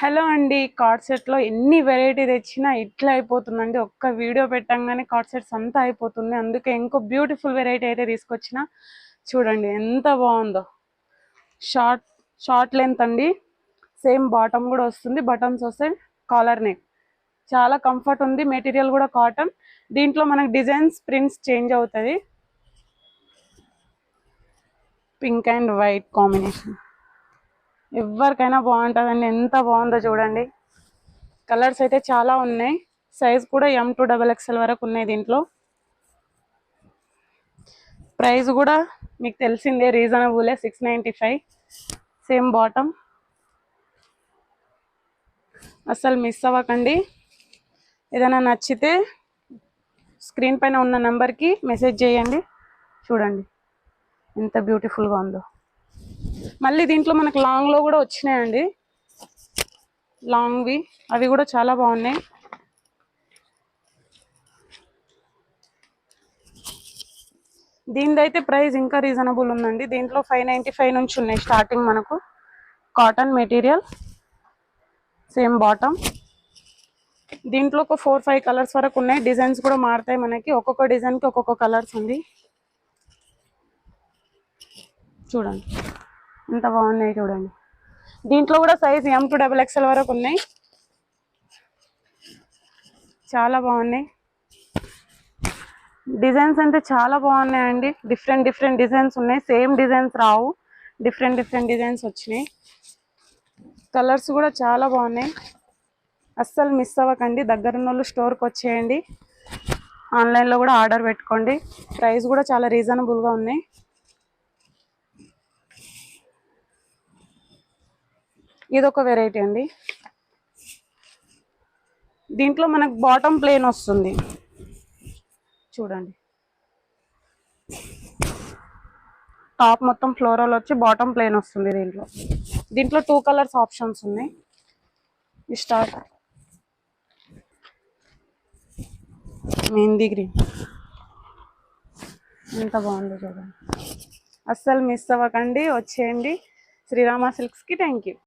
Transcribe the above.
Hello అండి, card సెట్లో ఎన్ని వెరైటీ తెచ్చినా ఇట్లా అయిపోతుందండి. ఒక్క వీడియో పెట్టంగానే కార్డ్ సెట్స్ అంతా అయిపోతుంది. అందుకే ఇంకో బ్యూటిఫుల్ వెరైటీ అయితే తీసుకొచ్చిన. చూడండి ఎంత బాగుందో. షార్ట్ లెంత్ అండి. సేమ్ బాటమ్ కూడా వస్తుంది, బటన్స్ వస్తాయి, కాలర్ నెక్. చాలా కంఫర్ట్ ఉంది. మెటీరియల్ కూడా కాటన్. దీంట్లో మనకు డిజైన్స్ ప్రింట్స్ చేంజ్ అవుతుంది. పింక్ అండ్ వైట్ కాంబినేషన్ ఎవరికైనా బాగుంటుందండి. ఎంత బాగుందో చూడండి. కలర్స్ అయితే చాలా ఉన్నాయి. సైజ్ కూడా M to XXL వరకు ఉన్నాయి. దీంట్లో ప్రైస్ కూడా మీకు తెలిసిందే, రీజనబులే, 695. Same bottom. అస్సలు మిస్ అవ్వకండి. ఏదైనా నచ్చితే స్క్రీన్ పైన ఉన్న నెంబర్కి మెసేజ్ చేయండి. చూడండి ఎంత బ్యూటిఫుల్గా ఉందో. మళ్ళీ దీంట్లో మనకు లాంగ్లో కూడా వచ్చినాయండి, లాంగ్వి. అవి కూడా చాలా బాగున్నాయి. దీనిదైతే ప్రైస్ ఇంకా రీజనబుల్ ఉందండి. దీంట్లో 595 నుంచి ఉన్నాయి స్టార్టింగ్. మనకు కాటన్ మెటీరియల్, సేమ్ బాటమ్. దీంట్లో ఒక 4-5 కలర్స్ వరకు ఉన్నాయి. డిజైన్స్ కూడా మారుతాయి మనకి. ఒక్కొక్క డిజైన్కి ఒక్కొక్క కలర్స్ ఉంది. చూడండి ఎంత బాగున్నాయి చూడండి. దీంట్లో కూడా సైజ్ M to XXL వరకు ఉన్నాయి. చాలా బాగున్నాయి. డిజైన్స్ అంటే చాలా బాగున్నాయండి. డిఫరెంట్ డిజైన్స్ ఉన్నాయి. సేమ్ డిజైన్స్ రావు, డిఫరెంట్ డిజైన్స్ వచ్చినాయి. కలర్స్ కూడా చాలా బాగున్నాయి. అస్సలు మిస్ అవ్వకండి. దగ్గరున్న వాళ్ళు స్టోర్కి వచ్చేయండి. ఆన్లైన్లో కూడా ఆర్డర్ పెట్టుకోండి. ప్రైస్ కూడా చాలా రీజనబుల్గా ఉన్నాయి. ఇదొక వెరైటీ అండి. దీంట్లో మనకు బాటమ్ ప్లేన్ వస్తుంది. చూడండి, టాప్ మొత్తం ఫ్లోరల్ వచ్చి బాటమ్ ప్లేన్ వస్తుంది. దీంట్లో 2 కలర్స్ ఆప్షన్స్ ఉన్నాయి. Start mehndi green. ఎంత బాగుందో చూడండి. అస్సలు మిస్ అవ్వకండి, వచ్చేయండి శ్రీరామ సిల్క్స్కి. Thank you.